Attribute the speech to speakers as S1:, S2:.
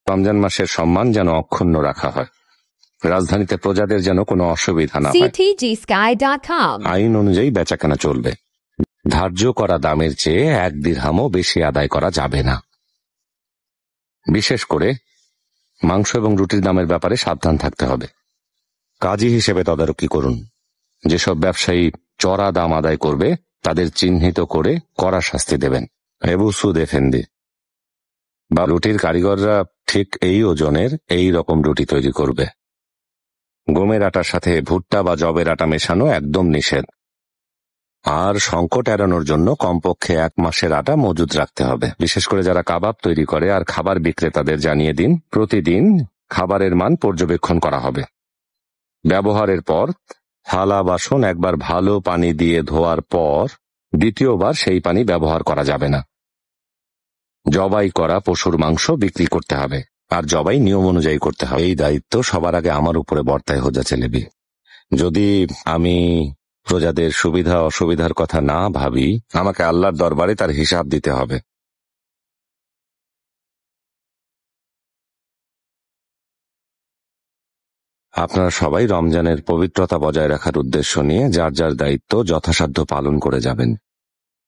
S1: রমজান মাসের সম্মান যেন অক্ষুণ্ণ রাখা হয়, রাজধানীতে প্রজাদের যেন কোনো অসুবিধা না হয়।
S2: ctgsky.com
S1: আইন অনুযায়ী বেচাকেনা চলবে। ধার্য করা দামের চেয়ে 1 দিরহামও বেশি আদায় করা যাবে না। বিশেষ করে মাংস এবং রুটির দামের ব্যাপারে সাবধান থাকতে হবে। কাজী হিসেবে তদারকি করুন। যেসব ব্যবসায়ী চড়া দাম আদায় করবে তাদের চিহ্নিত করে কড়া শাস্তি দেবেন। এবু সুদ এফেন্দি বা রুটির কারিগররা ঠিক এই ওজনের এই রকম রুটি তৈরি করবে। গমের আটার সাথে ভুট্টা বা যবের আটা মেশানো একদম নিষেধ। আর সংকট এড়ানোর জন্য কমপক্ষে 1 মাসের আটা মজুদ রাখতে হবে। বিশেষ করে যারা কাবাব তৈরি করে আর খাবার বিক্রেতাদের জানিয়ে দিন, প্রতিদিন খাবারের মান পর্যবেক্ষণ করা হবে। ব্যবহারের পর থালা বাসন একবার ভালো পানি দিয়ে ধোয়ার পর দ্বিতীয়বার সেই পানি ব্যবহার করা যাবে না। জবাই করা পশুর মাংস বিক্রি করতে হবে, আর জবাই নিয়ম অনুযায়ী করতে হবে। এই দায়িত্ব সবার আগে আমার উপরে বর্তায় হোজা চেলেবি। যদি আমি প্রজাদের সুবিধা অসুবিধার কথা না ভাবি, আমাকে আল্লাহর দরবারে তার হিসাব দিতে হবে। আপনারা সবাই রমজানের পবিত্রতা বজায় রাখার উদ্দেশ্য নিয়ে যার যার দায়িত্ব যথাসাধ্য পালন করে যাবেন।